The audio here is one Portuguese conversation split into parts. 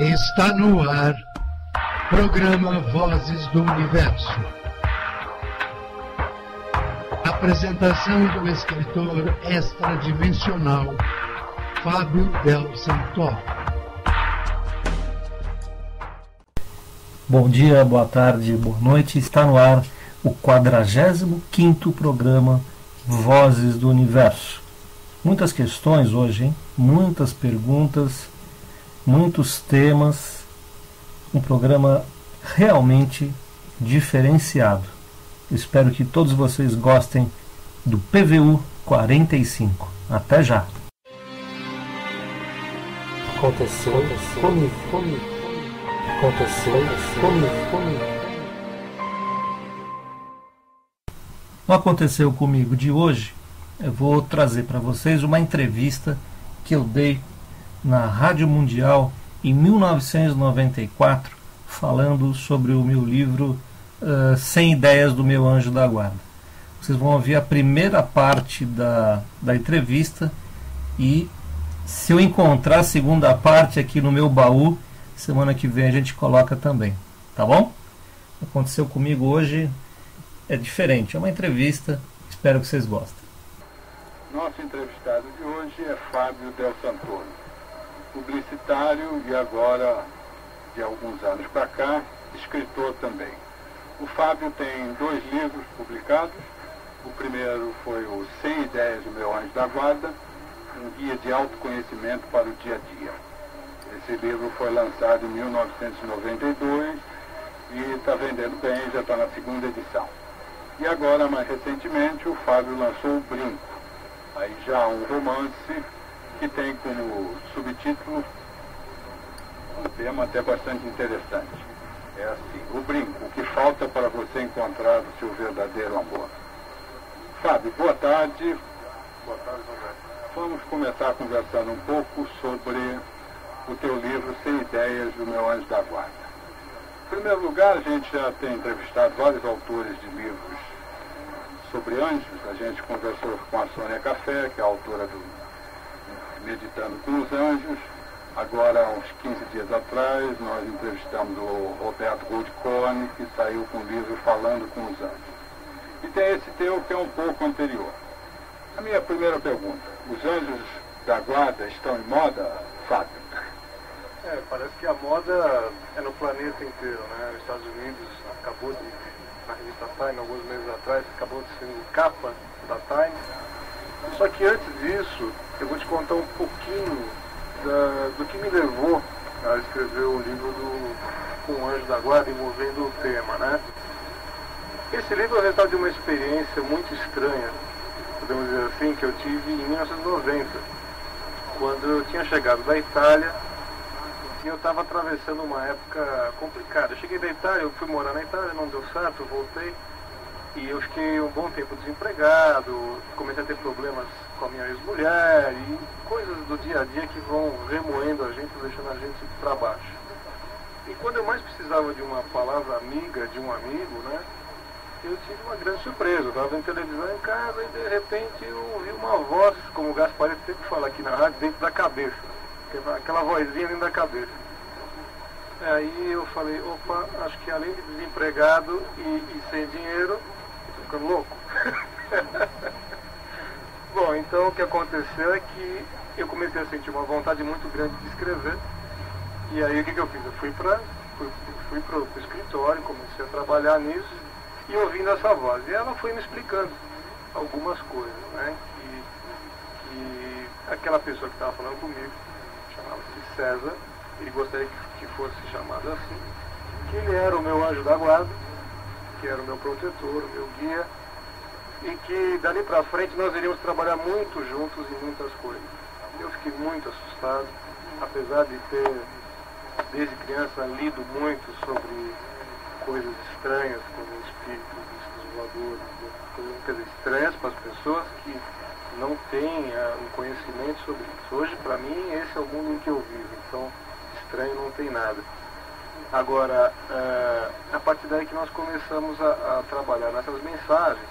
Está no ar, programa Vozes do Universo. Apresentação do escritor extradimensional Fábio Del Santor. Bom dia, boa tarde, boa noite. Está no ar o 45º programa Vozes do Universo. Muitas questões hoje, hein? Muitas perguntas, muitos temas. Um programa realmente diferenciado. Espero que todos vocês gostem do PVU 45. Até já! Aconteceu comigo. Aconteceu comigo. No Aconteceu Comigo de hoje, eu vou trazer para vocês uma entrevista que eu dei na Rádio Mundial em 1994, falando sobre o meu livro 100 Ideias do Meu Anjo da Guarda. Vocês vão ouvir a primeira parte da entrevista e, se eu encontrar a segunda parte aqui no meu baú, semana que vem a gente coloca também, tá bom? Aconteceu comigo hoje, é diferente, é uma entrevista, espero que vocês gostem. Nosso entrevistado de hoje é Fábio Del Santor, publicitário e agora, de alguns anos para cá, escritor também. O Fábio tem 2 livros publicados. O primeiro foi o 100 Ideias do Meu Anjo da Guarda, um guia de autoconhecimento para o dia a dia. Esse livro foi lançado em 1992 e está vendendo bem, já está na 2ª edição. E agora, mais recentemente, o Fábio lançou o Brinco, aí já um romance que tem como subtítulo um tema até bastante interessante. É assim: o brinco, o que falta para você encontrar o seu verdadeiro amor. Fábio, boa tarde. Boa tarde, André. Vamos começar conversando um pouco sobre o teu livro 100 Ideias do Meu Anjo da Guarda. Em primeiro lugar, a gente já tem entrevistado vários autores de livros sobre anjos. A gente conversou com a Sônia Café, que é a autora do Meditando com os Anjos. Agora, uns 15 dias atrás, nós entrevistamos o Roberto Goldkorn, que saiu com o livro Falando com os Anjos. E tem esse teu que é um pouco anterior. A minha primeira pergunta: os anjos da guarda estão em moda, Fábio? Parece que a moda é no planeta inteiro, né? Os Estados Unidos acabou de, na revista Time, alguns meses atrás, acabou de ser capa da Time. Só que antes disso, eu vou te contar um pouquinho do que me levou a escrever o livro Com o Anjo da Guarda, envolvendo o tema, né? Esse livro é o resultado de uma experiência muito estranha, podemos dizer assim, que eu tive em 1990, quando eu tinha chegado da Itália e eu estava atravessando uma época complicada. Eu cheguei da Itália, eu fui morar na Itália, não deu certo, eu voltei e eu fiquei um bom tempo desempregado, comecei a ter problemas com a minha ex-mulher e coisas do dia a dia que vão remoendo a gente, deixando a gente para baixo. E quando eu mais precisava de uma palavra amiga, de um amigo, né, eu tive uma grande surpresa. Eu estava vendo televisão em casa e de repente eu ouvi uma voz, como o Gasparetti sempre fala aqui na rádio, dentro da cabeça. Aquela vozinha dentro da cabeça. Aí eu falei, opa, acho que além de desempregado e sem dinheiro, eu tô ficando louco. Bom, então o que aconteceu é que eu comecei a sentir uma vontade muito grande de escrever. E aí o que eu fiz? Eu fui pro escritório, comecei a trabalhar nisso e ouvindo essa voz. E ela foi me explicando algumas coisas, né? Que aquela pessoa que estava falando comigo, chamava-se César, ele gostaria que fosse chamado assim, que ele era o meu anjo da guarda, que era o meu protetor, o meu guia, e que dali para frente nós iríamos trabalhar muito juntos em muitas coisas. Eu fiquei muito assustado, apesar de ter, desde criança, lido muito sobre coisas estranhas, como espíritos, discos voadores, coisas estranhas para as pessoas que não têm um conhecimento sobre isso. Hoje, para mim, esse é o mundo em que eu vivo, então estranho não tem nada. Agora, a partir daí que nós começamos a trabalhar nessas mensagens,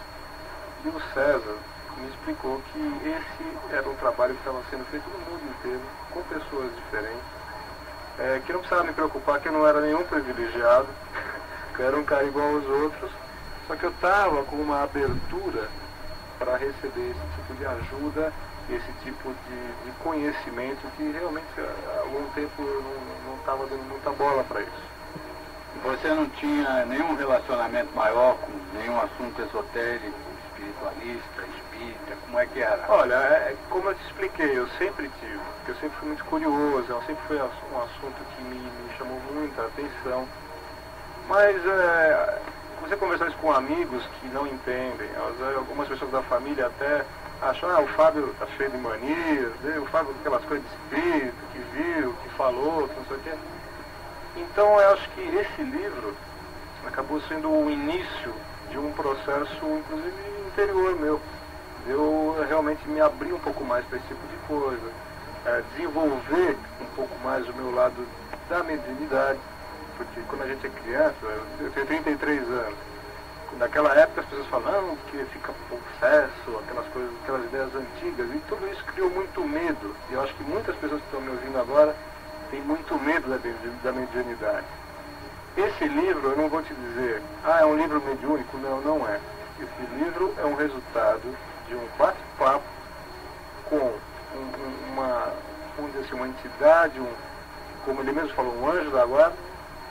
e o César me explicou que esse era um trabalho que estava sendo feito no mundo inteiro, com pessoas diferentes, que não precisava me preocupar, que eu não era nenhum privilegiado, que eu era um cara igual aos outros, só que eu estava com uma abertura para receber esse tipo de ajuda, esse tipo de conhecimento que realmente há algum tempo eu não estava dando muita bola para isso. Você não tinha nenhum relacionamento maior com nenhum assunto esotérico, espiritualista, espírita, como é que era? Olha, como eu te expliquei, eu sempre tive, porque eu sempre fui muito curioso, sempre foi um assunto que me chamou muita atenção. Mas você conversar isso com amigos que não entendem, algumas pessoas da família até acham, o Fábio tá cheio de manias, o Fábio com aquelas coisas de espírito, que viu, que falou, que não sei o quê. Então eu acho que esse livro acabou sendo o início de um processo, inclusive interior meu. Eu realmente me abri um pouco mais para esse tipo de coisa, desenvolver um pouco mais o meu lado da mediunidade, porque quando a gente é criança, eu tenho 33 anos, naquela época as pessoas falam que fica possesso, aquelas coisas, aquelas ideias antigas, e tudo isso criou muito medo. E eu acho que muitas pessoas que estão me ouvindo agora têm muito medo da mediunidade. Esse livro, eu não vou te dizer, é um livro mediúnico, não é. Esse livro é um resultado de um bate-papo com vamos dizer assim, uma entidade, como ele mesmo falou, um anjo da guarda,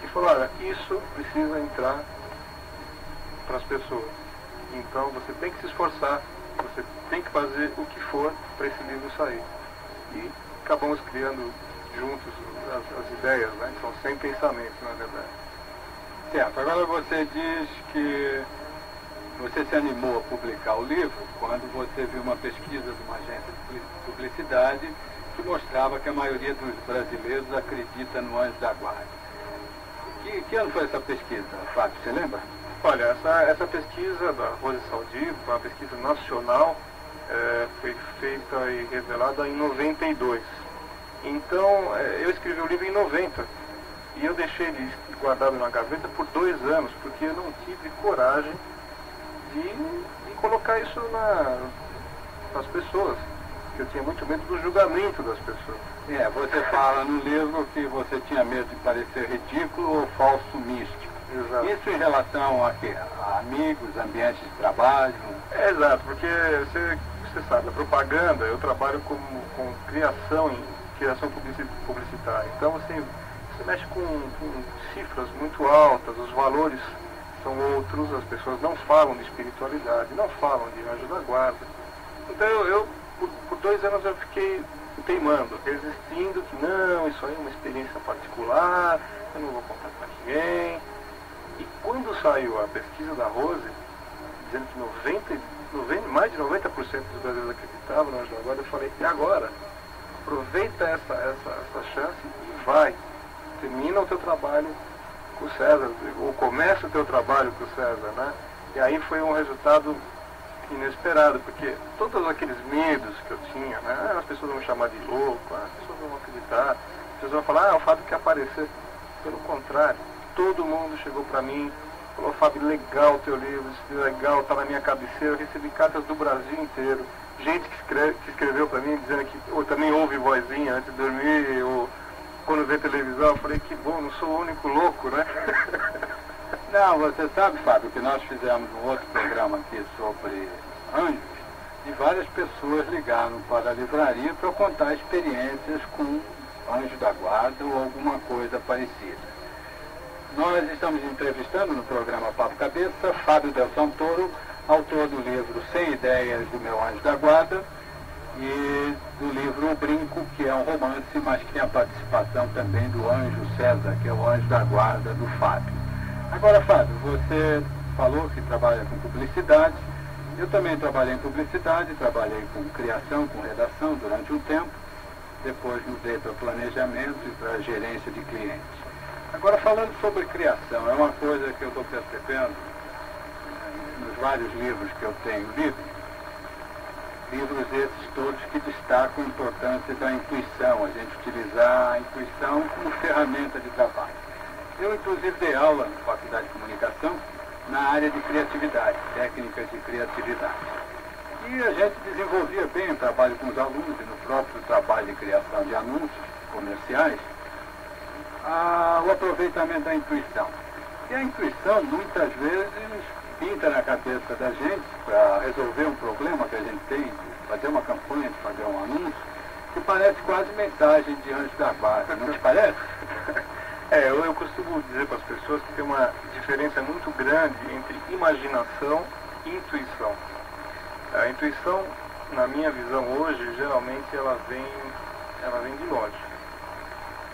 que falou, olha, isso precisa entrar para as pessoas. Então você tem que se esforçar, você tem que fazer o que for para esse livro sair. E acabamos criando juntos as ideias, né? São 100 pensamentos, na verdade. Certo, agora você diz que você se animou a publicar o livro quando você viu uma pesquisa de uma agência de publicidade que mostrava que a maioria dos brasileiros acredita no anjo da guarda. Que ano foi essa pesquisa, Fábio, você lembra? Olha, essa pesquisa da Rose Saldivo, uma pesquisa nacional, foi feita e revelada em 92. Então, eu escrevi o livro em 90 e eu deixei ele guardado na gaveta por 2 anos, porque eu não tive coragem de colocar isso nas pessoas. Eu tinha muito medo do julgamento das pessoas. Você fala no livro que você tinha medo de parecer ridículo ou falso místico. Exato. Isso em relação a quê? A amigos, ambientes de trabalho? Exato, porque você sabe, a propaganda, eu trabalho com criação publicitária. Então você mexe com cifras muito altas, os valores são outros, as pessoas não falam de espiritualidade, não falam de anjo da guarda. Então eu por 2 anos eu fiquei teimando, resistindo, que não, isso aí é uma experiência particular, eu não vou contar para ninguém. E quando saiu a pesquisa da Rose, dizendo que mais de 90% dos brasileiros acreditavam no anjo da guarda, eu falei, e agora? Aproveita essa chance e vai. Termina o teu trabalho com o César, ou começa o teu trabalho com o César, né? E aí foi um resultado inesperado, porque todos aqueles medos que eu tinha, né? As pessoas vão me chamar de louco, as pessoas não vão acreditar, as pessoas vão falar, o Fábio quer aparecer. Pelo contrário, todo mundo chegou para mim, falou, Fábio, legal o teu livro, legal, tá na minha cabeceira. Eu recebi cartas do Brasil inteiro, gente que escreveu para mim dizendo que também ouve vozinha antes de dormir, ou quando vê televisão. Eu falei, que bom, não sou o único louco, né? Não, você sabe, Fábio, que nós fizemos um outro programa aqui sobre anjos e várias pessoas ligaram para a livraria para contar experiências com anjo da guarda ou alguma coisa parecida. Nós estamos entrevistando no programa Papo Cabeça Fábio Del Santoro, autor do livro 100 Ideias do Meu Anjo da Guarda e do livro O Brinco, que é um romance, mas que tem a participação também do anjo César, que é o anjo da guarda do Fábio. Agora, Fábio, você falou que trabalha com publicidade. Eu também trabalhei em publicidade, trabalhei com criação, com redação durante um tempo. Depois mudei para planejamento e para gerência de clientes. Agora, falando sobre criação, é uma coisa que eu estou percebendo nos vários livros que eu tenho lido, livros esses todos que destacam a importância da intuição, a gente utilizar a intuição como ferramenta de trabalho. Eu, inclusive, dei aula na Faculdade de Comunicação na área de criatividade, técnicas de criatividade. E a gente desenvolvia bem o trabalho com os alunos e no próprio trabalho de criação de anúncios comerciais, o aproveitamento da intuição. E a intuição, muitas vezes, pinta na cabeça da gente para resolver um problema que a gente tem, de fazer uma campanha, de fazer um anúncio, que parece quase mensagem de anjo da guarda, não te parece? Eu costumo dizer para as pessoas que tem uma diferença muito grande entre imaginação e intuição. A intuição, na minha visão hoje, geralmente ela vem de longe.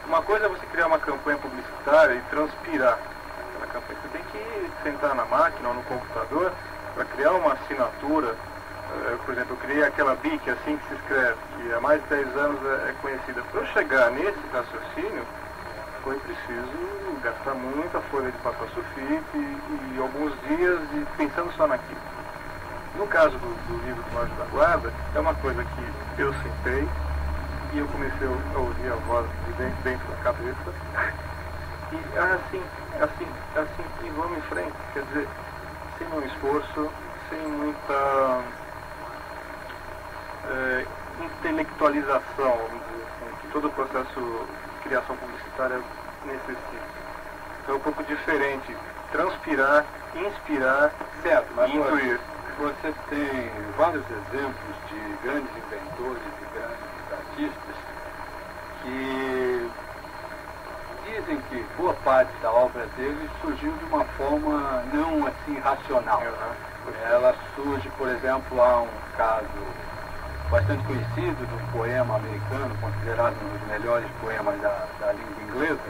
Uma coisa é você criar uma campanha publicitária e transpirar aquela campanha. Você tem que sentar na máquina ou no computador para criar uma assinatura. Por exemplo, eu criei aquela BIC, assim que se escreve, que há mais de 10 anos é conhecida. Para eu chegar nesse raciocínio, foi preciso gastar muita folha de papel sulfite e alguns dias pensando só naquilo. No caso do livro do Anjo da Guarda, é uma coisa que eu sentei e eu comecei a ouvir a voz de dentro da cabeça e assim, e vamos em frente. Quer dizer, sem um esforço, sem muita intelectualização, vamos dizer assim, que todo o processo de criação publicitária necessita. Então é um pouco diferente transpirar, inspirar, certo, mas e intuir. Você tem vários exemplos de grandes inventores e grandes artistas que dizem que boa parte da obra deles surgiu de uma forma não assim racional. Ela surge, por exemplo, há um caso bastante conhecido de um poema americano, considerado um dos melhores poemas da língua inglesa,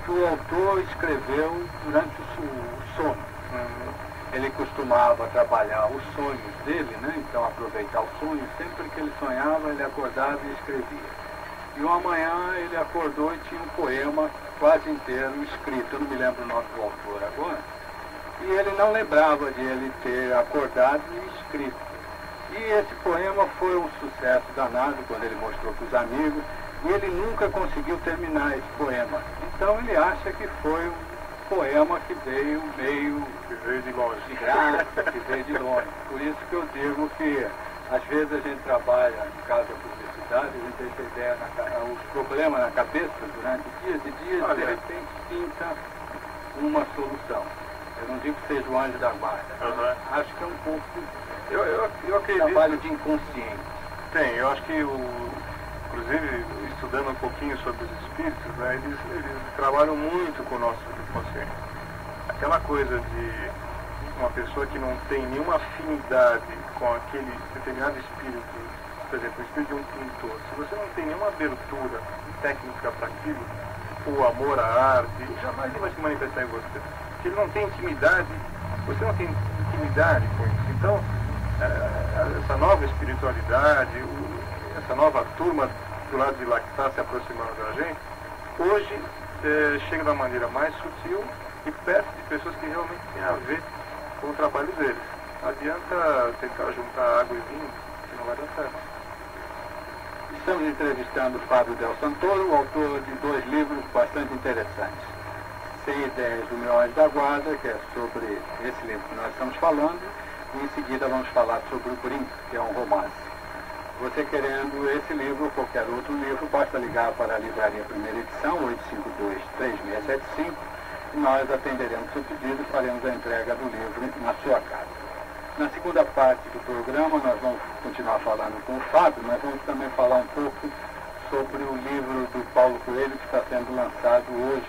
que o autor escreveu durante o sono. Ele costumava trabalhar os sonhos dele, né? Então aproveitar o sonho, sempre que ele sonhava, ele acordava e escrevia. E uma manhã ele acordou e tinha um poema quase inteiro escrito, eu não me lembro o nome do autor agora, e ele não lembrava de ele ter acordado e escrito. E esse poema foi um sucesso danado quando ele mostrou para os amigos, e ele nunca conseguiu terminar esse poema. Então ele acha que foi um poema que veio meio de longe, de graça, que veio de longe. Por isso que eu digo que às vezes a gente trabalha, no caso da publicidade, a gente tem essa ideia, os problemas na cabeça durante dias e dias, e de repente pinta uma solução. Eu não digo que seja o anjo da guarda, acho que é um pouco eu acredito, trabalho de inconsciente. Tem, eu acho que inclusive estudando um pouquinho sobre os espíritos, né, eles trabalham muito com o nosso subconsciente. Aquela coisa de uma pessoa que não tem nenhuma afinidade com aquele determinado espírito, por exemplo, o espírito de um pintor, se você não tem nenhuma abertura técnica para aquilo, o amor à arte, jamais ele vai se manifestar em você. Se ele não tem intimidade, você não tem intimidade com isso. Então, essa nova espiritualidade, essa nova turma do lado de lá que está se aproximando da gente, hoje chega da maneira mais sutil e perto de pessoas que realmente têm a ver com o trabalho deles. Não adianta tentar juntar água e vinho, que não vai dar certo. Estamos entrevistando Fábio Del Santoro, o autor de 2 livros bastante interessantes. Sem Ideias do Meu Anjo da Guarda, que é sobre esse livro que nós estamos falando, e em seguida vamos falar sobre o Brinco, que é um romance. Você querendo esse livro ou qualquer outro livro, basta ligar para a Livraria Primeira Edição, 852-3675, e nós atenderemos o pedido e faremos a entrega do livro na sua casa. Na segunda parte do programa, nós vamos continuar falando com o Fábio, mas vamos também falar um pouco sobre o livro do Paulo Coelho, que está sendo lançado hoje,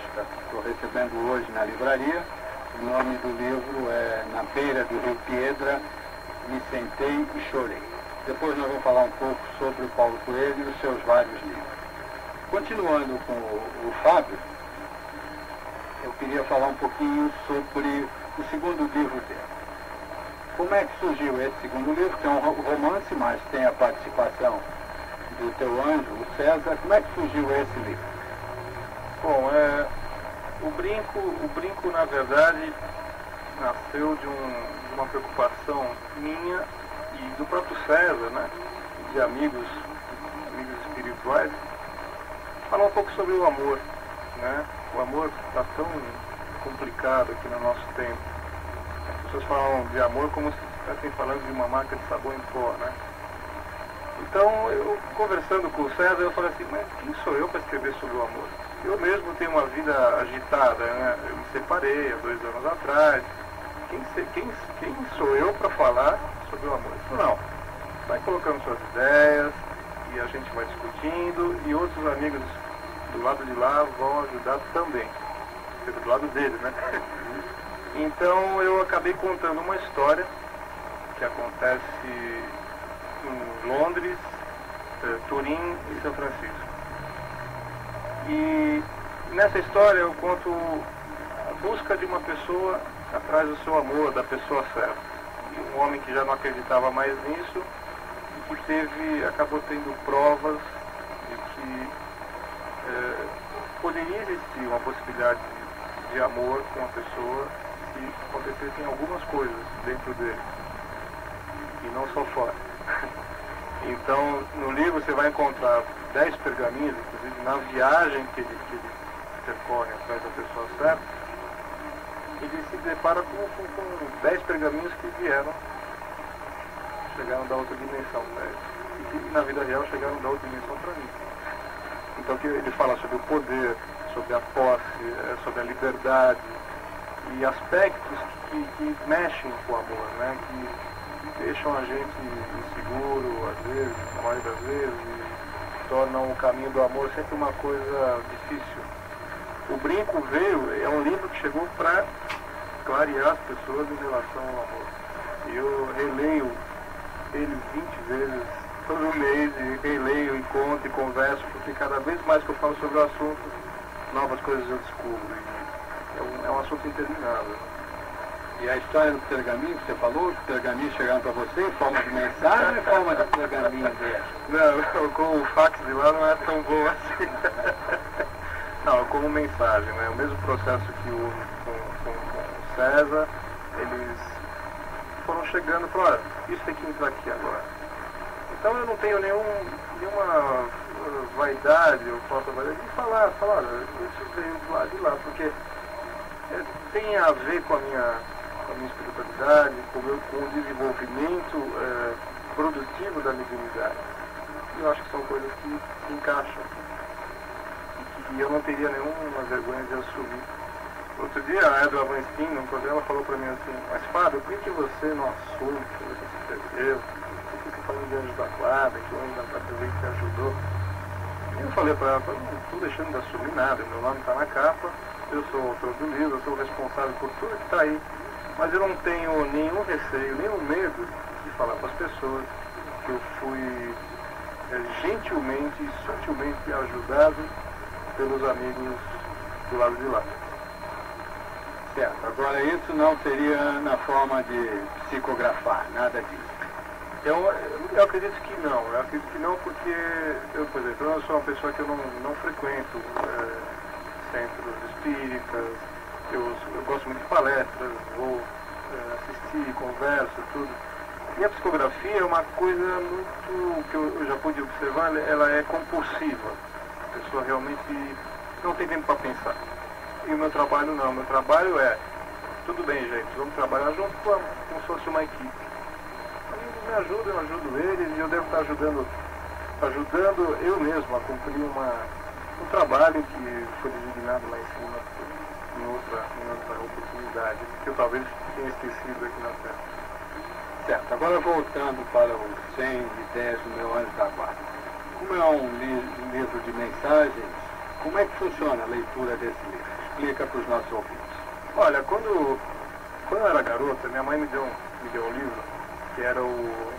estou recebendo hoje na livraria. O nome do livro é Na Beira do Rio Piedra, Me Sentei e Chorei. Depois nós vamos falar um pouco sobre o Paulo Coelho e os seus vários livros. Continuando com o Fábio, eu queria falar um pouquinho sobre o segundo livro dele. Como é que surgiu esse segundo livro, que é um romance, mas tem a participação do teu anjo, o César? Como é que surgiu esse livro? Bom, o brinco, na verdade, nasceu de uma preocupação minha e do próprio César, né, de amigos espirituais, falar um pouco sobre o amor, né? O amor está tão complicado aqui no nosso tempo. As pessoas falam de amor como se estivessem falando de uma marca de sabão em pó, né? Então, eu conversando com o César, eu falei assim, mas quem sou eu para escrever sobre o amor? Eu mesmo tenho uma vida agitada, né? Eu me separei há 2 anos atrás. Quem sou eu para falar sobre o amor? Isso não. Vai colocando suas ideias e a gente vai discutindo e outros amigos do lado de lá vão ajudar também. Do lado dele, né? Então eu acabei contando uma história que acontece em Londres, Turim e São Francisco. E nessa história eu conto a busca de uma pessoa atrás do seu amor, da pessoa certa. E um homem que já não acreditava mais nisso e que acabou tendo provas de que poderia existir uma possibilidade de amor com a pessoa se acontecessem algumas coisas dentro dele e não só fora. Então, no livro você vai encontrar 10 pergaminhos, inclusive na viagem que ele percorre atrás da pessoa certa, ele se depara com 10 pergaminhos que chegaram da outra dimensão, né? E que na vida real chegaram da outra dimensão para mim. Então ele fala sobre o poder, sobre a posse, sobre a liberdade e aspectos que mexem com o amor, né? Que deixam a gente inseguro, às vezes, na maioria das vezes, e tornam o caminho do amor sempre uma coisa difícil. O Brinco é um livro que chegou para clarear as pessoas em relação ao amor. Eu releio ele 20 vezes todo mês, e releio, e conto e converso, porque cada vez mais que eu falo sobre o assunto, novas coisas eu descubro. E é um assunto interminável. E a história do pergaminho que você falou, os pergaminhos chegaram para você em forma de mensagem ou em forma de pergaminho dele? Não, com o fax de lá não é tão bom assim. Não, como mensagem, né? O mesmo processo que houve com o César, eles foram chegando e falaram, isso tem que entrar aqui agora. Então eu não tenho nenhuma vaidade ou falta de vaidade de falar, isso veio do lado de lá, porque tem a ver com a minha espiritualidade, com o desenvolvimento produtivo da mediunidade. E eu acho que são coisas que se encaixam e eu não teria nenhuma vergonha de assumir. Outro dia a Edra Vanstin, no programa, falou para mim assim, mas Fábio, por que você não assume que você se perdeu? Por que você falando de anjo da guarda, que o anjo da guarda veio que ajudou? E eu falei para ela, eu não estou deixando de assumir nada, meu nome está na capa, eu sou o autor do livro, eu sou o responsável por tudo que está aí, mas eu não tenho nenhum receio, nenhum medo de falar para as pessoas que eu fui gentilmente e sutilmente ajudado pelos amigos do lado de lá. Certo, agora isso não seria na forma de psicografar, nada disso. Eu acredito que não, porque por exemplo, eu sou uma pessoa que eu não frequento centros espíritas, eu gosto muito de palestras, vou assistir, converso, tudo. E a psicografia é uma coisa muito, que eu já pude observar, ela é compulsiva. A pessoa realmente não tem tempo para pensar. E o meu trabalho não, o meu trabalho é, tudo bem gente, vamos trabalhar junto como se fosse uma equipe. Eles me ajudam, eu ajudo eles e eu devo estar ajudando eu mesmo a cumprir um trabalho que foi designado lá em cima em outra oportunidade, que eu talvez tenha esquecido aqui na Terra. Certo, agora voltando para os 100 ideias do meu anjo da guarda. Como é um livro de mensagens, como é que funciona a leitura desse livro? Explica para os nossos ouvintes. Olha, quando eu era garota, minha mãe me deu um livro que era o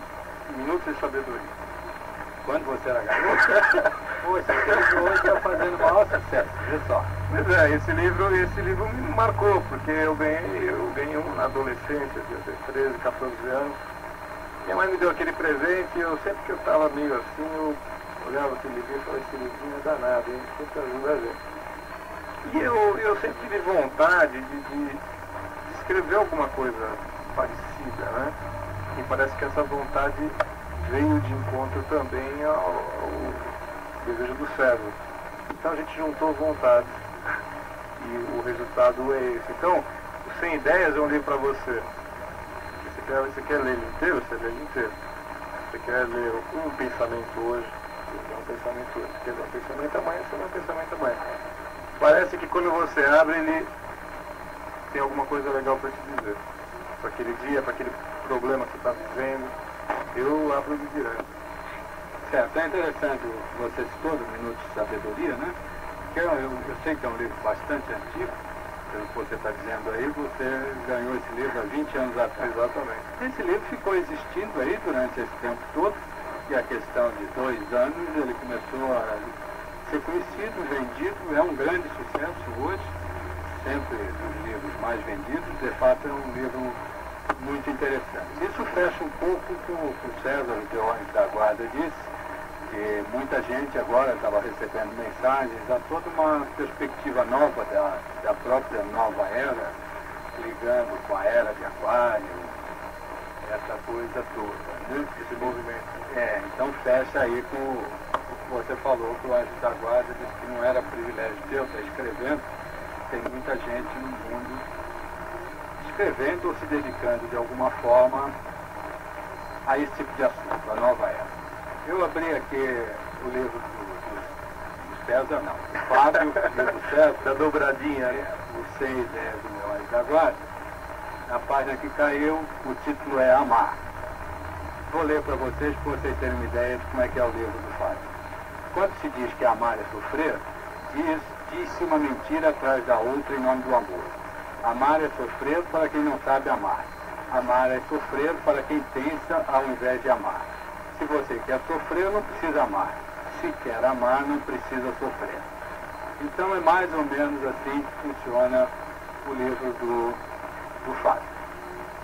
Minutos de Sabedoria. Quando você era garota? Poxa, esse livro hoje está fazendo o maior sucesso, vê só. Mas esse livro me marcou, porque eu ganhei um na adolescência, devia ter 13, 14 anos. Minha mãe me deu aquele presente e eu sempre que eu estava meio assim, eu olhava aquele livro e falava, esse livrinho é danado, hein? Sempre ajuda a gente. E eu sempre tive vontade de escrever alguma coisa parecida, né? E parece que essa vontade veio de encontro também ao desejo do César. Então a gente juntou vontades e o resultado é esse. Então, o 100 Ideias é um livro para você. Você quer ler ele inteiro? Você lê ele inteiro. Você quer ler um pensamento hoje? Você lê um pensamento hoje. Você quer ler um pensamento amanhã? Você lê um pensamento amanhã. parece que quando você abre, ele tem alguma coisa legal para te dizer. Para aquele dia, para aquele problema que você está vivendo. Eu abro de direto. Certo, é interessante você citou do Minuto de Sabedoria, né? Que eu sei que é um livro bastante antigo, pelo que você está dizendo aí, você ganhou esse livro há 20 anos atrás. Exatamente. Esse livro ficou existindo aí durante esse tempo todo, e a questão de 2 anos ele começou a ser conhecido, vendido, é um grande sucesso hoje, sempre dos livros mais vendidos, de fato é um livro muito interessante. Isso fecha um pouco com o que o César Teórico da Guarda disse, que muita gente agora estava recebendo mensagens, há toda uma perspectiva nova da própria nova era, ligando com a era de Aquário, essa coisa toda, né? Esse movimento. Então fecha aí com o que você falou, que o Anjo da Guarda disse que não era privilégio teu estar escrevendo, tem muita gente no mundo escrevendo ou se dedicando de alguma forma a esse tipo de assunto, a nova era. Eu abri aqui o livro do César, não, do Fábio, o livro do César, Da dobradinha, o 6 do meu Anjo da Guarda. Na página que caiu, o título é Amar. Vou ler para vocês terem uma ideia de como é que é o livro do Fábio. Quando se diz que amar é sofrer, diz-se uma mentira atrás da outra em nome do amor. Amar é sofrer para quem não sabe amar. Amar é sofrer para quem pensa ao invés de amar. Se você quer sofrer, não precisa amar. Se quer amar, não precisa sofrer. Então é mais ou menos assim que funciona o livro do Fábio.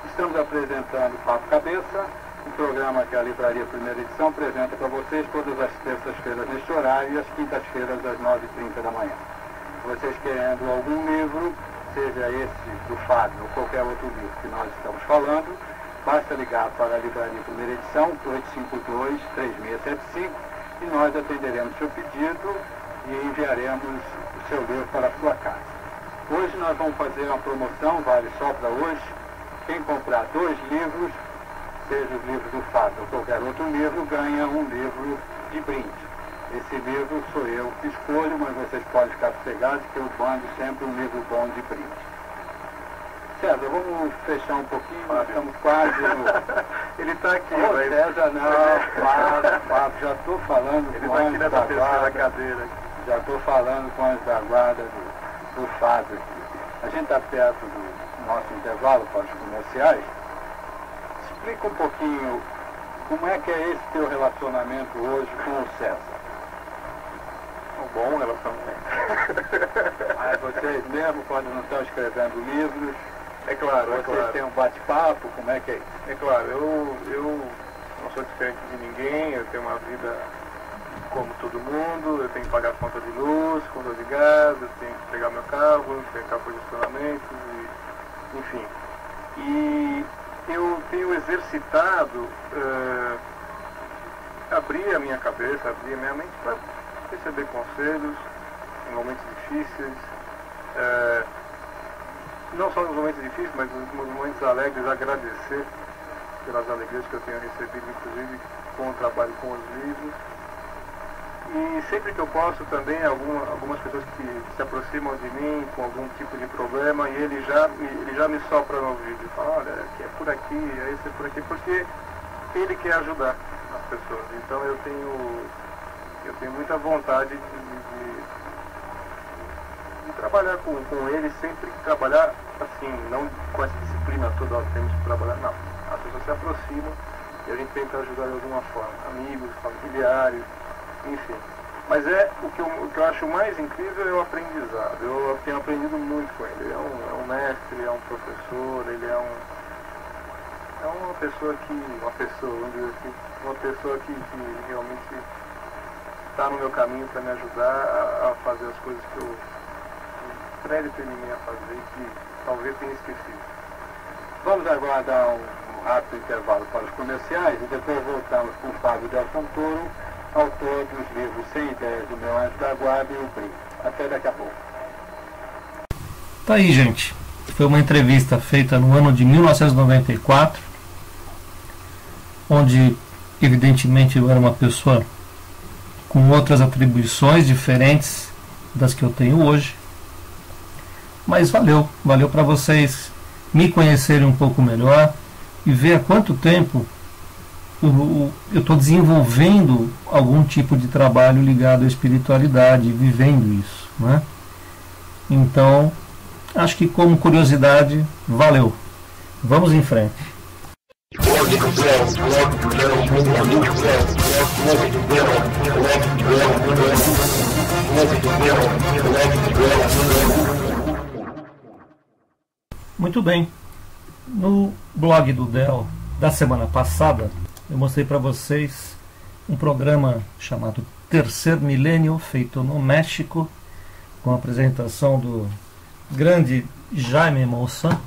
Estamos apresentando o Papo Cabeça, um programa que a Livraria Primeira Edição apresenta para vocês todas as terças-feiras neste horário e às quintas-feiras às 9h30 da manhã. Vocês querendo algum livro, seja esse do Fábio ou qualquer outro livro que nós estamos falando, basta ligar para a Livraria Primeira Edição, 852-3675, e nós atenderemos seu pedido e enviaremos o seu livro para a sua casa. Hoje nós vamos fazer uma promoção, vale só para hoje. Quem comprar 2 livros, seja os livros do Fábio ou qualquer outro livro, ganha um livro de brinde. Esse livro sou eu que escolho, mas vocês podem ficar sossegados que eu mando sempre um livro bom de brinde. César, vamos fechar um pouquinho, nós estamos quase no... Ele está aqui, mas... César, não, Fábio, já estou falando ele com vai o aqui Anjo nessa da terceira Guarda, cadeira. já estou falando com o Anjo da Guarda do Fábio aqui. A gente está perto do nosso intervalo para os comerciais. Explica um pouquinho como é que é esse teu relacionamento hoje com o César. Um bom relacionamento. Aí vocês mesmo, quando não estão escrevendo livros, É claro, vocês têm um bate-papo, como é que é isso? É claro, eu não sou diferente de ninguém, eu tenho uma vida como todo mundo, eu tenho que pagar conta de luz, conta de gás, eu tenho que pegar meu carro, enfrentar congestionamentos, enfim. E eu tenho exercitado abrir a minha cabeça, abrir a minha mente para receber conselhos em momentos difíceis, não só nos momentos difíceis, mas nos momentos alegres, agradecer pelas alegrias que eu tenho recebido, inclusive com o trabalho com os livros. E sempre que eu posso também, algumas pessoas que se aproximam de mim com algum tipo de problema, e ele já me sopra no ouvido e fala, olha, que é por aqui, é isso, é por aqui, porque ele quer ajudar as pessoas. Então eu tenho muita vontade de trabalhar com ele, sempre trabalhar assim, não com essa disciplina toda, nós temos que trabalhar, não. As pessoas se aproximam e a gente tenta ajudar de alguma forma, amigos, familiares, enfim. Mas o que eu acho mais incrível é o aprendizado. Eu tenho aprendido muito com ele. Ele é um mestre, é um professor, ele é uma pessoa que realmente está no meu caminho para me ajudar a fazer as coisas que eu pré-determinei mim a fazer e que talvez tenha esquecido. Vamos agora dar um rápido intervalo para os comerciais e depois voltamos com o Fábio Del Santoro, autor dos livros 100 Ideias do Meu Anjo da Guarda e o Brinco. Até daqui a pouco. Tá aí, gente. Foi uma entrevista feita no ano de 1994, onde evidentemente eu era uma pessoa com outras atribuições diferentes das que eu tenho hoje. Mas valeu para vocês me conhecerem um pouco melhor e ver há quanto tempo eu estou desenvolvendo algum tipo de trabalho ligado à espiritualidade, vivendo isso, né? Então, acho que como curiosidade, valeu. Vamos em frente. Muito bem. No blog do Del da semana passada, eu mostrei para vocês um programa chamado Terceiro Milênio, feito no México, com a apresentação do grande Jaime Maussan,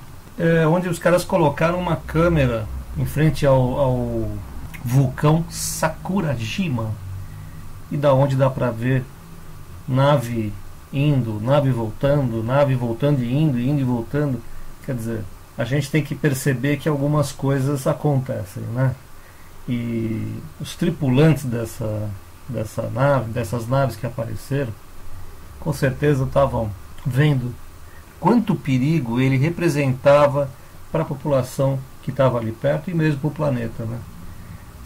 onde os caras colocaram uma câmera em frente ao vulcão Sakurajima, e da onde dá para ver nave indo, nave voltando e indo e voltando. Quer dizer, a gente tem que perceber que algumas coisas acontecem, né? E os tripulantes dessas naves que apareceram, com certeza estavam vendo quanto perigo ele representava para a população que estava ali perto e mesmo para o planeta, né?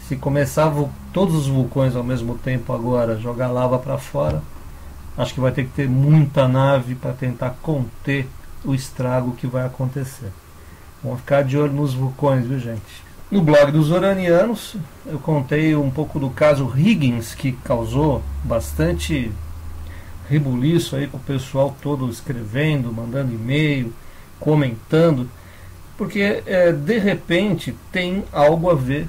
Se começavam todos os vulcões ao mesmo tempo agora a jogar lava para fora, acho que vai ter que ter muita nave para tentar conter o estrago que vai acontecer. Vamos ficar de olho nos vulcões, viu, gente? No blog dos Uranianos, eu contei um pouco do caso Higgins, que causou bastante rebuliço aí com o pessoal todo escrevendo, mandando e-mail, comentando, porque de repente tem algo a ver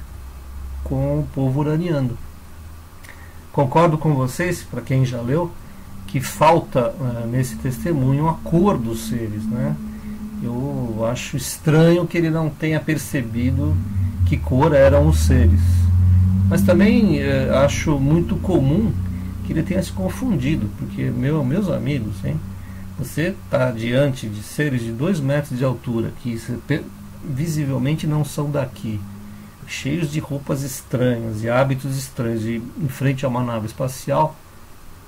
com o povo uraniano. Concordo com vocês, para quem já leu, que falta nesse testemunho a cor dos seres, né? Eu acho estranho que ele não tenha percebido que cor eram os seres, mas também acho muito comum que ele tenha se confundido, porque meus amigos, hein? Você está diante de seres de 2 metros de altura que visivelmente não são daqui, cheios de roupas estranhas e hábitos estranhos, e em frente a uma nave espacial.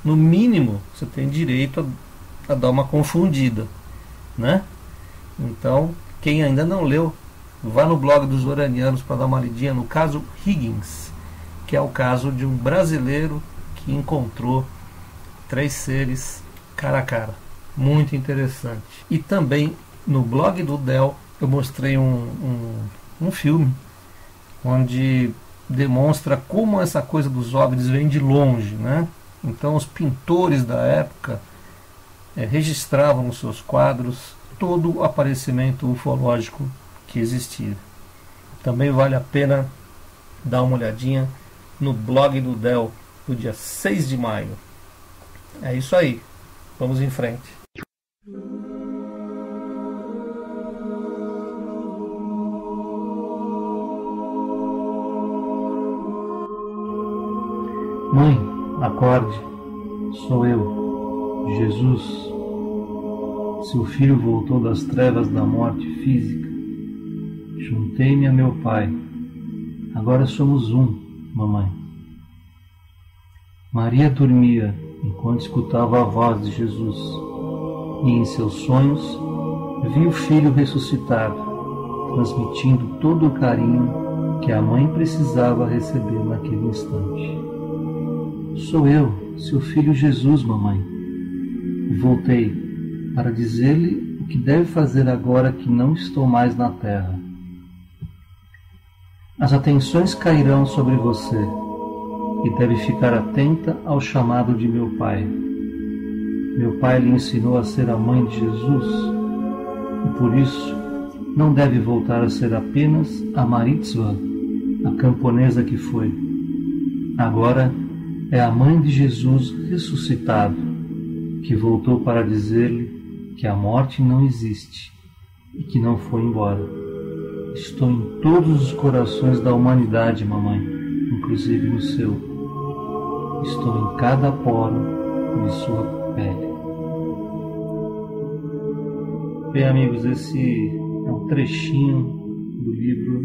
No mínimo, você tem direito a dar uma confundida, né? Então, quem ainda não leu, vá no blog dos Uranianos para dar uma lidinha no caso Higgins, que é o caso de um brasileiro que encontrou 3 seres cara a cara. Muito interessante. E também no blog do Del eu mostrei um filme onde demonstra como essa coisa dos OVNIs vem de longe, né? Então os pintores da época registravam nos seus quadros todo o aparecimento ufológico que existia. Também vale a pena dar uma olhadinha no blog do Del do dia 6 de maio. É isso aí, vamos em frente. Mãe, acorde, sou eu, Jesus. Seu filho voltou das trevas da morte física. Juntei-me a meu pai. Agora somos um, mamãe. Maria dormia enquanto escutava a voz de Jesus, e em seus sonhos viu o filho ressuscitar, transmitindo todo o carinho que a mãe precisava receber naquele instante. Sou eu, seu filho Jesus, mamãe. Voltei para dizer-lhe o que deve fazer agora que não estou mais na terra. As atenções cairão sobre você e deve ficar atenta ao chamado de meu pai. Meu pai lhe ensinou a ser a mãe de Jesus e por isso não deve voltar a ser apenas a Maritzva, a camponesa que foi. Agora é a mãe de Jesus ressuscitado, que voltou para dizer-lhe que a morte não existe e que não foi embora. Estou em todos os corações da humanidade, mamãe, inclusive no seu. Estou em cada poro de sua pele. Bem, amigos, esse é um trechinho do livro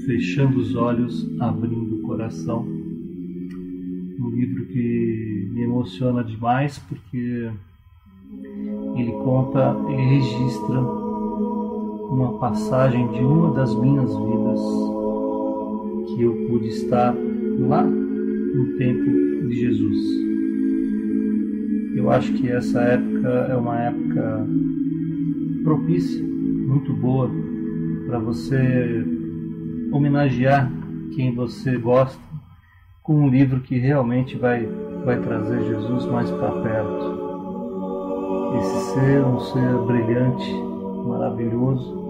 Fechando os Olhos, Abrindo o Coração. Um livro que me emociona demais porque ele conta, ele registra uma passagem de uma das minhas vidas, que eu pude estar lá no tempo de Jesus. Eu acho que essa época é uma época propícia, muito boa, para você homenagear quem você gosta com um livro que realmente vai trazer Jesus mais para perto. Esse ser, um ser brilhante, maravilhoso.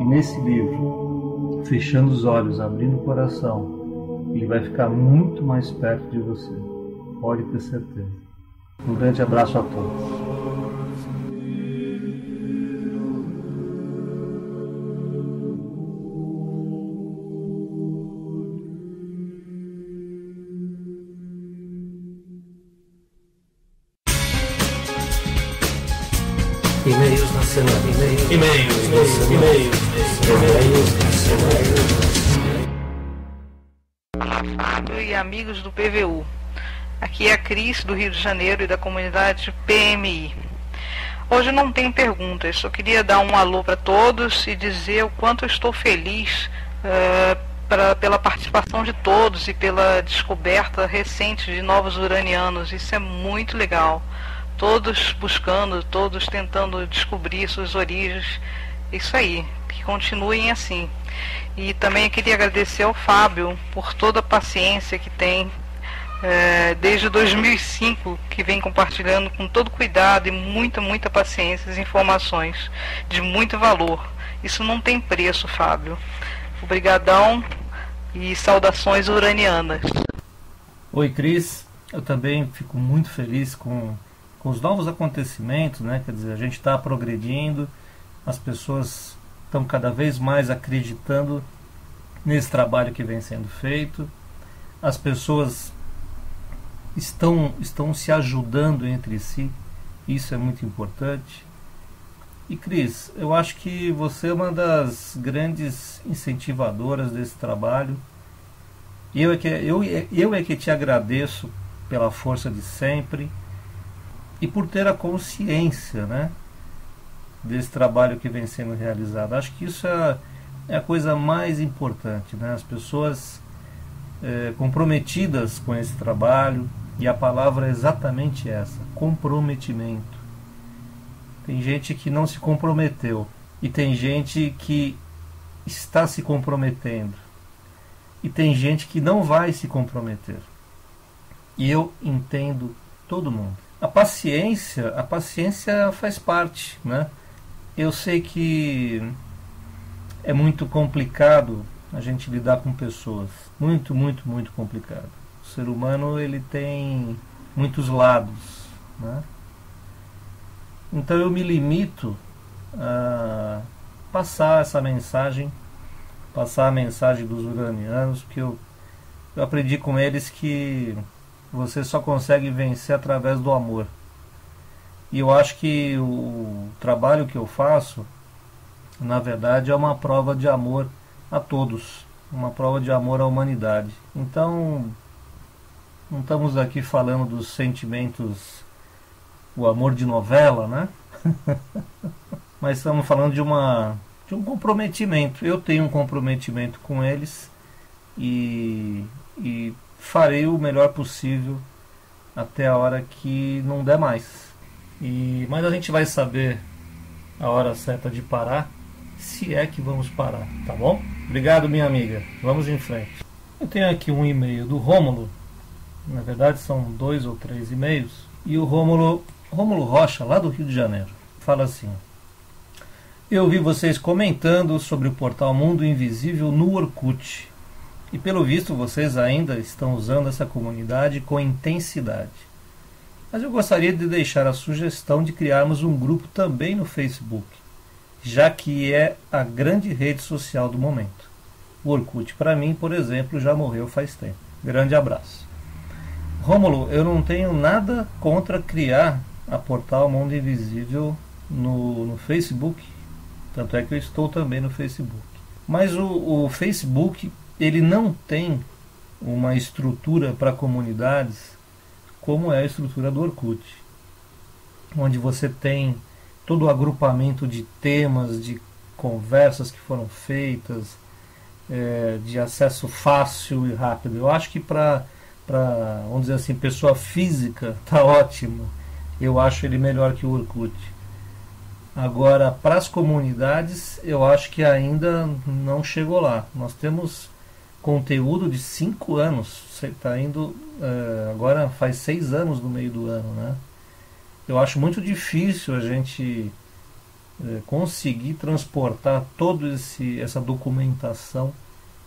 E nesse livro, fechando os olhos, abrindo o coração, ele vai ficar muito mais perto de você. Pode ter certeza. Um grande abraço a todos. E-mails na semana. E-mails na semana. Olá, Fábio e amigos do PVU. Aqui é a Cris, do Rio de Janeiro e da comunidade PMI. Hoje eu não tenho perguntas, só queria dar um alô para todos e dizer o quanto eu estou feliz pela participação de todos e pela descoberta recente de novos uranianos. Isso é muito legal. Todos buscando, todos tentando descobrir suas origens. Isso aí, que continuem assim. E também eu queria agradecer ao Fábio por toda a paciência que tem desde 2005, que vem compartilhando com todo cuidado e muita paciência as informações de muito valor. Isso não tem preço, Fábio. Obrigadão e saudações uranianas. Oi, Cris. Eu também fico muito feliz com os novos acontecimentos, né? Quer dizer, a gente está progredindo, as pessoas estão cada vez mais acreditando nesse trabalho que vem sendo feito, as pessoas estão se ajudando entre si, isso é muito importante. E Cris, eu acho que você é uma das grandes incentivadoras desse trabalho. Eu é que te agradeço pela força de sempre e por ter a consciência, né, desse trabalho que vem sendo realizado. Acho que isso é a coisa mais importante, né? As pessoas comprometidas com esse trabalho, e a palavra é exatamente essa: comprometimento. Tem gente que não se comprometeu e tem gente que está se comprometendo e tem gente que não vai se comprometer. E eu entendo todo mundo. A paciência faz parte, né? Eu sei que é muito complicado a gente lidar com pessoas. Muito complicado. O ser humano, ele tem muitos lados, né? Então eu me limito a passar essa mensagem, passar a mensagem dos uranianos, porque eu aprendi com eles que você só consegue vencer através do amor. E eu acho que o trabalho que eu faço, na verdade, é uma prova de amor a todos, uma prova de amor à humanidade. Então, não estamos aqui falando dos sentimentos, o amor de novela, né? Mas estamos falando de um comprometimento. Eu tenho um comprometimento com eles e farei o melhor possível até a hora que não der mais. Mas a gente vai saber a hora certa de parar, se é que vamos parar, tá bom? Obrigado, minha amiga. Vamos em frente. Eu tenho aqui um e-mail do Rômulo. Na verdade são 2 ou 3 e-mails. E o Rômulo Rocha, lá do Rio de Janeiro, fala assim: eu vi vocês comentando sobre o portal Mundo Invisível no Orkut. E pelo visto vocês ainda estão usando essa comunidade com intensidade. Mas eu gostaria de deixar a sugestão de criarmos um grupo também no Facebook, já que é a grande rede social do momento. O Orkut, para mim, por exemplo, já morreu faz tempo. Grande abraço. Rômulo, eu não tenho nada contra criar a portal Mundo Invisível no Facebook. Tanto é que eu estou também no Facebook. Mas o Facebook, ele não tem uma estrutura para comunidades como é a estrutura do Orkut. onde você tem todo o agrupamento de temas, de conversas que foram feitas, de acesso fácil e rápido. Eu acho que para, vamos dizer assim, pessoa física, tá ótimo. Eu acho ele melhor que o Orkut. Agora, para as comunidades, eu acho que ainda não chegou lá. Nós temos conteúdo de 5 anos. Você está indo, agora faz 6 anos no meio do ano, né? Eu acho muito difícil a gente conseguir transportar toda essa documentação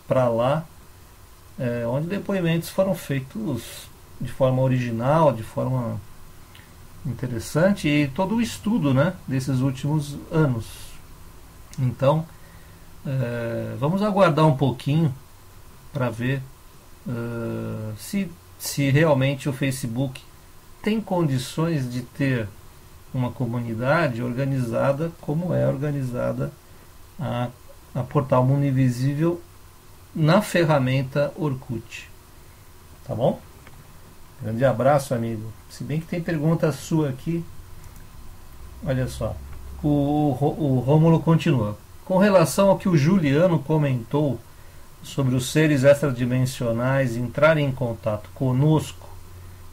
para lá, onde depoimentos foram feitos de forma original, de forma interessante, e todo o estudo, né, desses últimos anos. Então, vamos aguardar um pouquinho para ver se realmente o Facebook tem condições de ter uma comunidade organizada como é organizada a Portal Mundo Invisível na ferramenta Orkut. Tá bom? Grande abraço, amigo. Se bem que tem pergunta sua aqui. Olha só. O Rômulo continua. Com relação ao que o Juliano comentou sobre os seres extradimensionais entrarem em contato conosco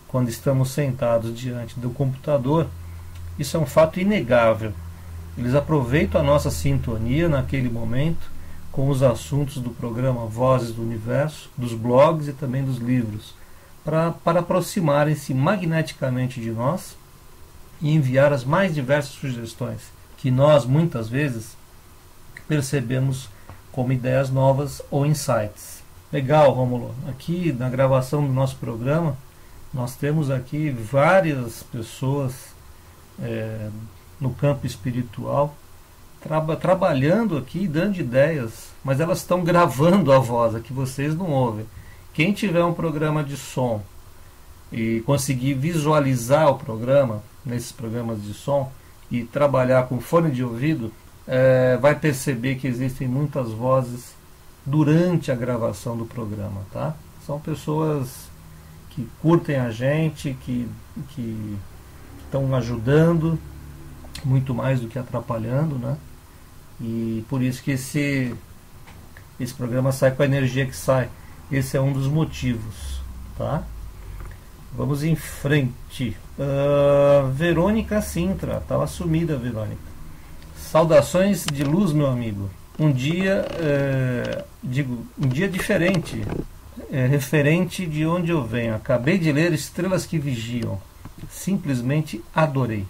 quando estamos sentados diante do computador, isso é um fato inegável. Eles aproveitam a nossa sintonia naquele momento com os assuntos do programa Vozes do Universo, dos blogs e também dos livros, para aproximarem-se magneticamente de nós e enviar as mais diversas sugestões que nós, muitas vezes, percebemos como ideias novas ou insights. Legal, Rômulo. Aqui na gravação do nosso programa, nós temos aqui várias pessoas no campo espiritual trabalhando aqui, dando ideias, mas elas estão gravando a voz, a que vocês não ouvem. Quem tiver um programa de som e conseguir visualizar o programa, nesses programas de som, e trabalhar com fone de ouvido, vai perceber que existem muitas vozes durante a gravação do programa, tá? São pessoas que curtem a gente, que estão ajudando muito mais do que atrapalhando, né? E por isso que esse programa sai com a energia que sai. Esse é um dos motivos, tá? Vamos em frente. Verônica Sintra, estava sumida, Verônica. Saudações de luz, meu amigo. Um dia diferente, referente de onde eu venho. Acabei de ler Estrelas que Vigiam. Simplesmente adorei.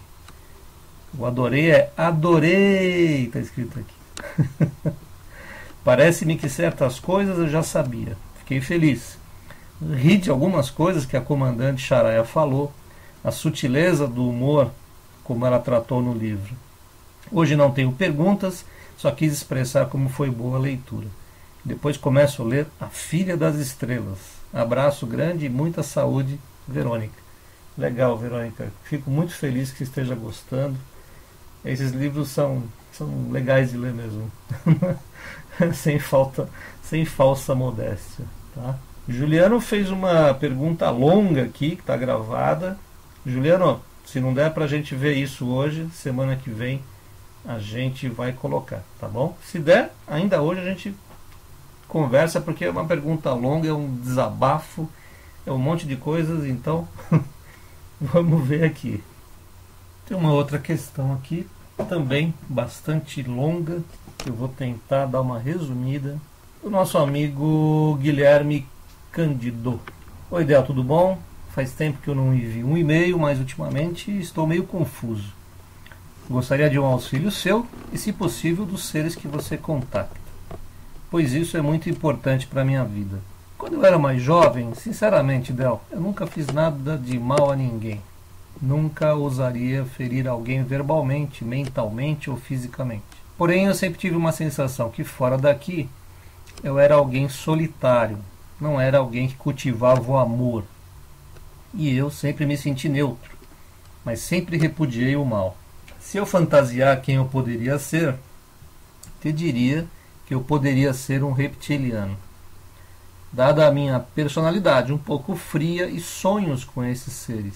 O adorei é adorei, está escrito aqui. Parece-me que certas coisas eu já sabia. Fiquei feliz. Ri de algumas coisas que a comandante Charaia falou, a sutileza do humor, como ela tratou no livro. Hoje não tenho perguntas, só quis expressar como foi boa a leitura. Depois começo a ler A Filha das Estrelas. Abraço grande e muita saúde, Verônica. Legal, Verônica. Fico muito feliz que esteja gostando. Esses livros são legais de ler mesmo. sem falsa modéstia. Tá? Juliano fez uma pergunta longa aqui, que está gravada. Juliano, se não der para a gente ver isso hoje, semana que vem a gente vai colocar, tá bom? Se der, ainda hoje a gente conversa, porque é uma pergunta longa, é um desabafo, é um monte de coisas, então vamos ver aqui. Tem uma outra questão aqui, também bastante longa, que eu vou tentar dar uma resumida. O nosso amigo Guilherme Cândido. Oi, Del, tudo bom? Faz tempo que eu não envio um e-mail, mas ultimamente estou meio confuso. Gostaria de um auxílio seu e, se possível, dos seres que você contacta, pois isso é muito importante para a minha vida. Quando eu era mais jovem, sinceramente, Del, eu nunca fiz nada de mal a ninguém. Nunca ousaria ferir alguém verbalmente, mentalmente ou fisicamente. Porém, eu sempre tive uma sensação que fora daqui eu era alguém solitário, não era alguém que cultivava o amor. E eu sempre me senti neutro, mas sempre repudiei o mal. Se eu fantasiar quem eu poderia ser, te diria que eu poderia ser um reptiliano. Dada a minha personalidade um pouco fria e sonhos com esses seres.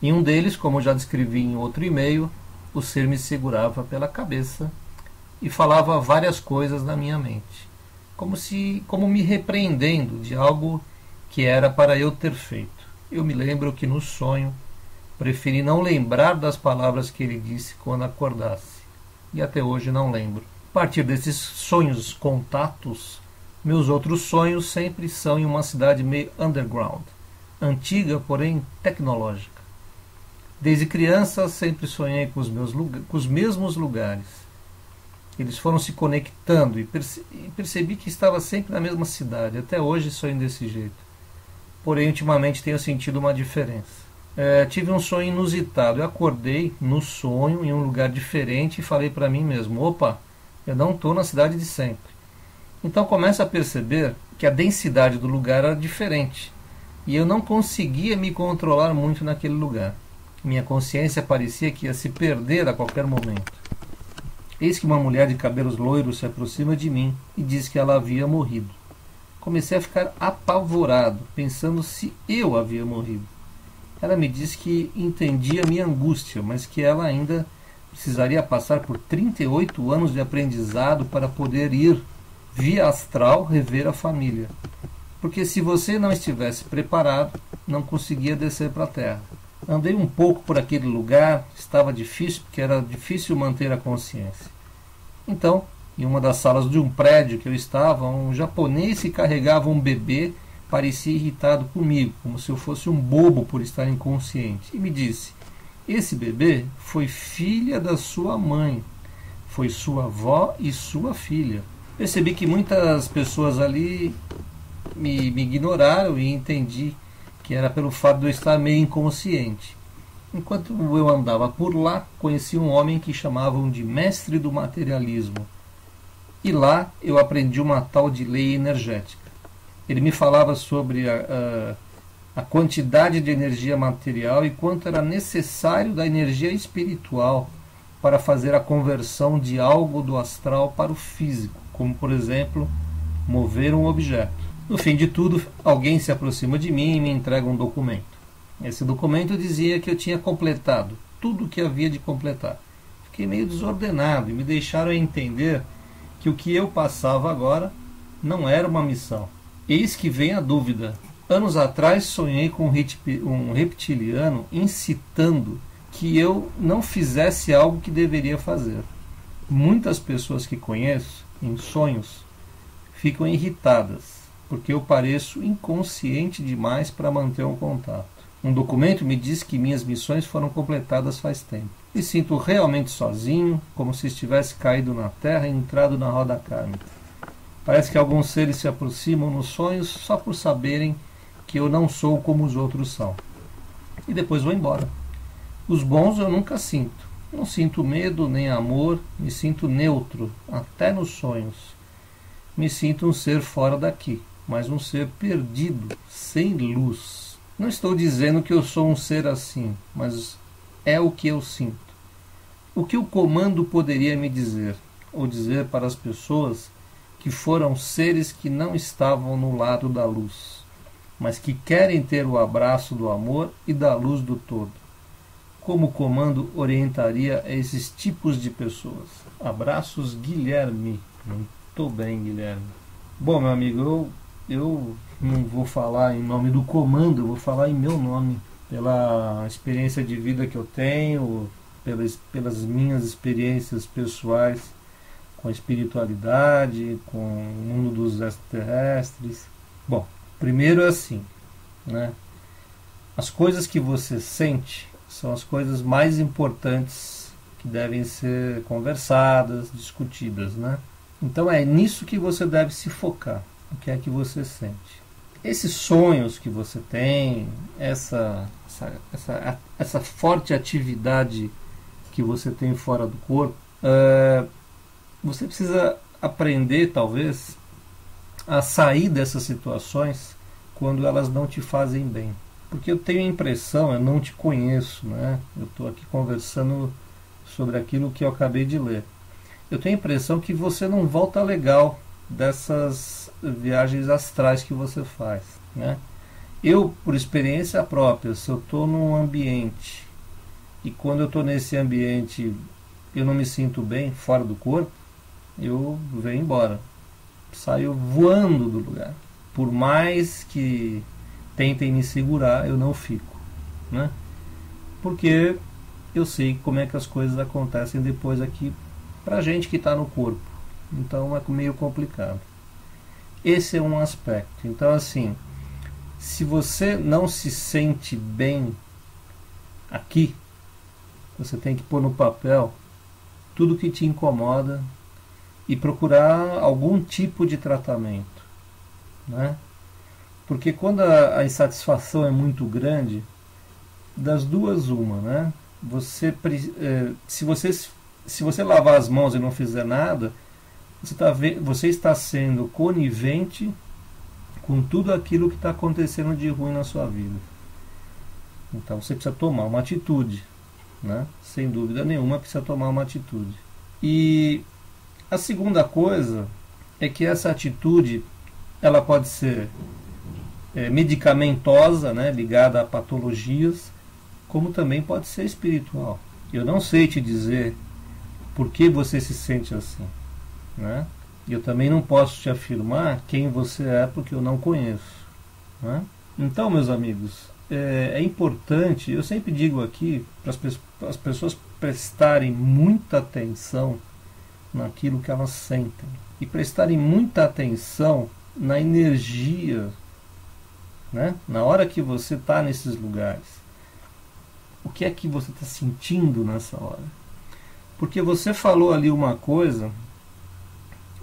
Em um deles, como eu já descrevi em outro e-mail, o ser me segurava pela cabeça e falava várias coisas na minha mente, como me repreendendo de algo que era para eu ter feito. Eu me lembro que no sonho preferi não lembrar das palavras que ele disse quando acordasse, e até hoje não lembro. A partir desses sonhos contatos, meus outros sonhos sempre são em uma cidade meio underground, antiga, porém tecnológica. Desde criança sempre sonhei com os mesmos lugares. Eles foram se conectando e percebi que estava sempre na mesma cidade. Até hoje sonho desse jeito. Porém, ultimamente tenho sentido uma diferença. Tive um sonho inusitado. Eu acordei no sonho em um lugar diferente e falei para mim mesmo: opa, eu não estou na cidade de sempre. Então começo a perceber que a densidade do lugar era diferente e eu não conseguia me controlar muito naquele lugar. Minha consciência parecia que ia se perder a qualquer momento. Eis que uma mulher de cabelos loiros se aproxima de mim e diz que ela havia morrido. Comecei a ficar apavorado, pensando se eu havia morrido. Ela me disse que entendia minha angústia, mas que ela ainda precisaria passar por 38 anos de aprendizado para poder ir via astral rever a família. Porque se você não estivesse preparado, não conseguia descer para a Terra. Andei um pouco por aquele lugar, estava difícil, porque era difícil manter a consciência. Então, em uma das salas de um prédio que eu estava, um japonês que carregava um bebê parecia irritado comigo, como se eu fosse um bobo por estar inconsciente, e me disse: esse bebê foi filha da sua mãe, foi sua avó e sua filha. Percebi que muitas pessoas ali me ignoraram e entendi que era pelo fato de eu estar meio inconsciente. Enquanto eu andava por lá, conheci um homem que chamavam de mestre do materialismo. E lá eu aprendi uma tal de lei energética. Ele me falava sobre a quantidade de energia material e quanto era necessário da energia espiritual para fazer a conversão de algo do astral para o físico, como, por exemplo, mover um objeto. No fim de tudo, alguém se aproxima de mim e me entrega um documento. Esse documento dizia que eu tinha completado tudo o que havia de completar. Fiquei meio desordenado e me deixaram entender que o que eu passava agora não era uma missão. Eis que vem a dúvida. Anos atrás sonhei com um reptiliano incitando que eu não fizesse algo que deveria fazer. Muitas pessoas que conheço, em sonhos, ficam irritadas, porque eu pareço inconsciente demais para manter um contato. Um documento me diz que minhas missões foram completadas faz tempo. Me sinto realmente sozinho, como se estivesse caído na terra e entrado na roda kármica. Parece que alguns seres se aproximam nos sonhos só por saberem que eu não sou como os outros são. E depois vou embora. Os bons eu nunca sinto. Não sinto medo nem amor, me sinto neutro, até nos sonhos. Me sinto um ser fora daqui, mas um ser perdido, sem luz. Não estou dizendo que eu sou um ser assim, mas é o que eu sinto. O que o comando poderia me dizer, ou dizer para as pessoas que foram seres que não estavam no lado da luz, mas que querem ter o abraço do amor e da luz do todo? Como o comando orientaria a esses tipos de pessoas? Abraços, Guilherme. Muito bem, Guilherme. Bom, meu amigo, eu não vou falar em nome do comando, eu vou falar em meu nome, pela experiência de vida que eu tenho, pelas minhas experiências pessoais com a espiritualidade, com o mundo dos extraterrestres. Bom, primeiro é assim, né? As coisas que você sente são as coisas mais importantes que devem ser conversadas, discutidas, né? Então é nisso que você deve se focar, o que é que você sente. Esses sonhos que você tem, essa forte atividade que você tem fora do corpo, você precisa aprender, talvez, a sair dessas situações quando elas não te fazem bem. Porque eu tenho a impressão, eu não te conheço, né? Eu estou aqui conversando sobre aquilo que eu acabei de ler. Eu tenho a impressão que você não volta legal dessas viagens astrais que você faz, né? Eu, por experiência própria, se eu estou num ambiente e quando eu estou nesse ambiente eu não me sinto bem, fora do corpo, eu venho embora. Saio voando do lugar. Por mais que tentem me segurar, eu não fico, né? Porque eu sei como é que as coisas acontecem depois aqui pra gente que está no corpo. Então é meio complicado. Esse é um aspecto. Então, assim, se você não se sente bem aqui, você tem que pôr no papel tudo que te incomoda e procurar algum tipo de tratamento, né? Porque quando a insatisfação é muito grande, das duas uma, né? Se você lavar as mãos e não fizer nada, você está sendo conivente com tudo aquilo que está acontecendo de ruim na sua vida. Então você precisa tomar uma atitude, né? Sem dúvida nenhuma precisa tomar uma atitude. E a segunda coisa é que essa atitude ela pode ser medicamentosa, né, ligada a patologias, como também pode ser espiritual. Eu não sei te dizer por que você se sente assim, né? Eu também não posso te afirmar quem você é porque eu não conheço, né? Então, meus amigos, é importante, eu sempre digo aqui para as pessoas prestarem muita atenção naquilo que elas sentem e prestarem muita atenção na energia, né? Na hora que você está nesses lugares, o que é que você está sentindo nessa hora? Porque você falou ali uma coisa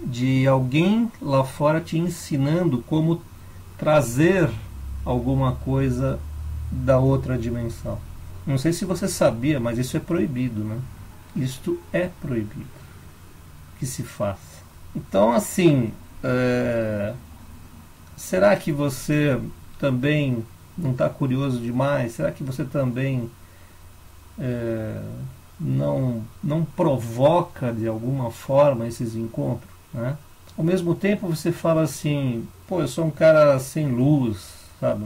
de alguém lá fora te ensinando como trazer alguma coisa da outra dimensão. Não sei se você sabia, mas isso é proibido, né? Isto é proibido que se faça. Então, assim, será que você também não está curioso demais? Será que você também não provoca de alguma forma esses encontros, né? Ao mesmo tempo você fala assim, pô, eu sou um cara sem luz, sabe?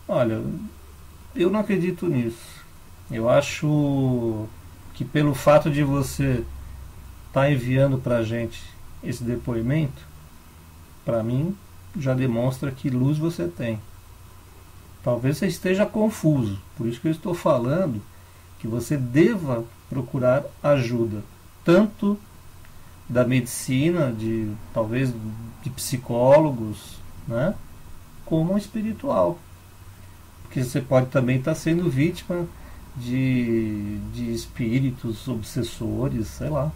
Olha, eu não acredito nisso. Eu acho que pelo fato de você estar enviando pra gente esse depoimento, para mim já demonstra que luz você tem. Talvez você esteja confuso, por isso que eu estou falando que você deva procurar ajuda, tanto da medicina, talvez de psicólogos, né, como espiritual. Porque você pode também estar sendo vítima de espíritos obsessores, sei lá,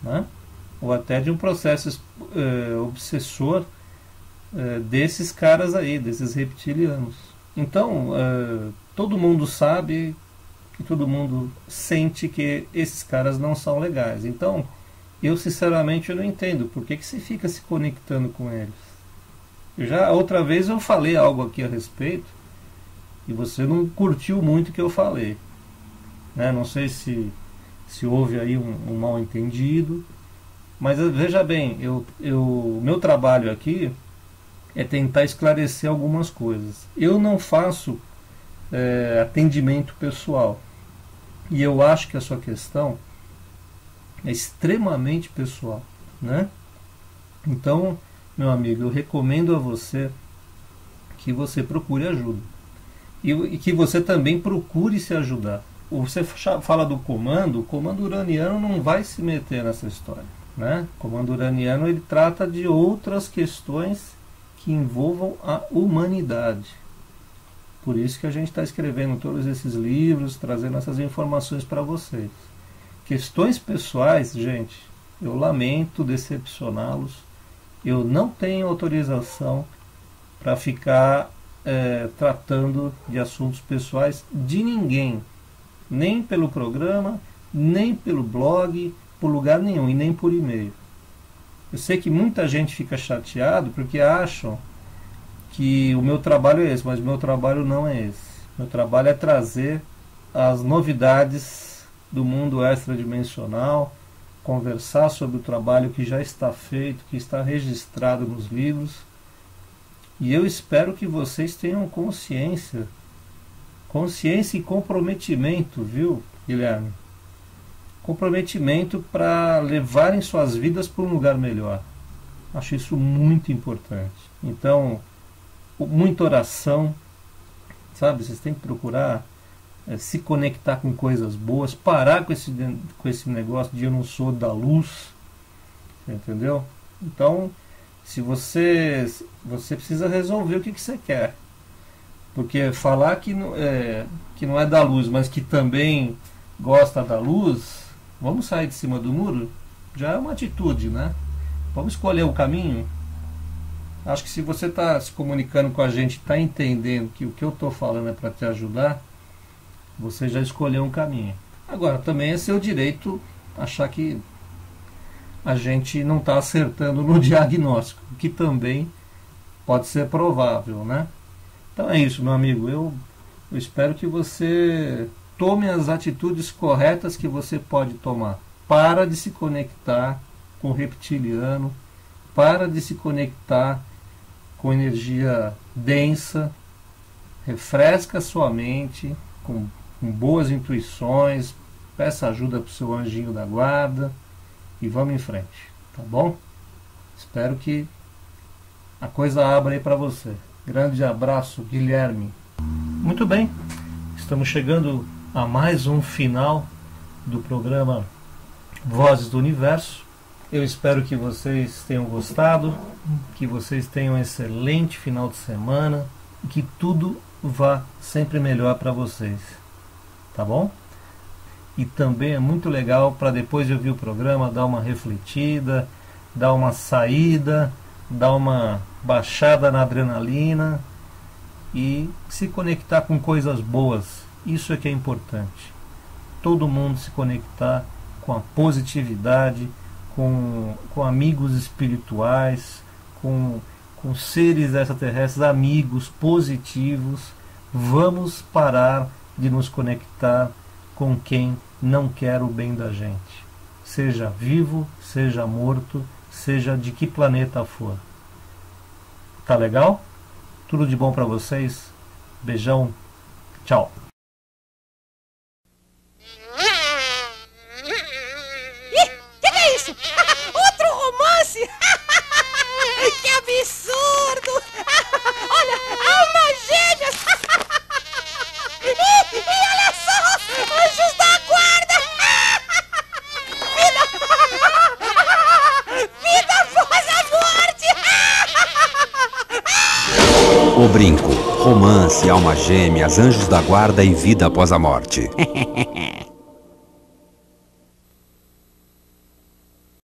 né? Ou até de um processo obsessor desses caras aí, desses reptilianos. Então, todo mundo sabe que todo mundo sente que esses caras não são legais. Então, eu sinceramente não entendo por que se fica se conectando com eles. Outra vez eu falei algo aqui a respeito e você não curtiu muito o que eu falei, né? Não sei se houve aí um mal entendido, mas veja bem, o meu trabalho aqui é tentar esclarecer algumas coisas. Eu não faço atendimento pessoal, e eu acho que a sua questão é extremamente pessoal, né? Então, meu amigo, eu recomendo a você que você procure ajuda e que você também procure se ajudar. Você fala do comando, o comando uraniano não vai se meter nessa história, né? O comando uraniano ele trata de outras questões que envolvam a humanidade. Por isso que a gente está escrevendo todos esses livros, trazendo essas informações para vocês. Questões pessoais, gente, eu lamento decepcioná-los. Eu não tenho autorização para ficar tratando de assuntos pessoais de ninguém. Nem pelo programa, nem pelo blog, por lugar nenhum, e nem por e-mail. Eu sei que muita gente fica chateado porque acham que o meu trabalho é esse, mas o meu trabalho não é esse. Meu trabalho é trazer as novidades do mundo extradimensional, conversar sobre o trabalho que já está feito, que está registrado nos livros, E eu espero que vocês tenham consciência e comprometimento, viu, Guilherme? Comprometimento para levarem suas vidas para um lugar melhor. Acho isso muito importante. Então, muita oração, sabe? Vocês têm que procurar se conectar com coisas boas, parar com esse negócio de eu não sou da luz, entendeu? Então, se você precisa resolver o que você quer, porque falar que não é da luz, mas que também gosta da luz, vamos sair de cima do muro, já é uma atitude, né? Vamos escolher o caminho. Acho que se você está se comunicando com a gente, está entendendo que o que eu estou falando é para te ajudar, você já escolheu um caminho. Agora, também é seu direito achar que a gente não está acertando no diagnóstico, que também pode ser provável, né? Então é isso, meu amigo. Eu espero que você tome as atitudes corretas que você pode tomar. Para de se conectar com o reptiliano, para de se conectar com energia densa, refresca sua mente com boas intuições, peça ajuda para o seu anjinho da guarda e vamos em frente, tá bom? Espero que a coisa abra aí para você. Grande abraço, Guilherme. Muito bem, estamos chegando a mais um final do programa Vozes do Universo. Eu espero que vocês tenham gostado, que vocês tenham um excelente final de semana e que tudo vá sempre melhor para vocês, tá bom? E também é muito legal para depois de ouvir o programa dar uma refletida, dar uma saída, dar uma baixada na adrenalina e se conectar com coisas boas. Isso é que é importante. Todo mundo se conectar com a positividade, com amigos espirituais, com seres extraterrestres, amigos positivos. Vamos parar de nos conectar com quem não quer o bem da gente. Seja vivo, seja morto, seja de que planeta for. Tá legal? Tudo de bom para vocês. Beijão. Tchau. Outro romance? Que absurdo! Olha, almas gêmeas! E olha só, anjos da guarda! Vida após a morte! O Brinco, romance, almas gêmeas, anjos da guarda e vida após a morte.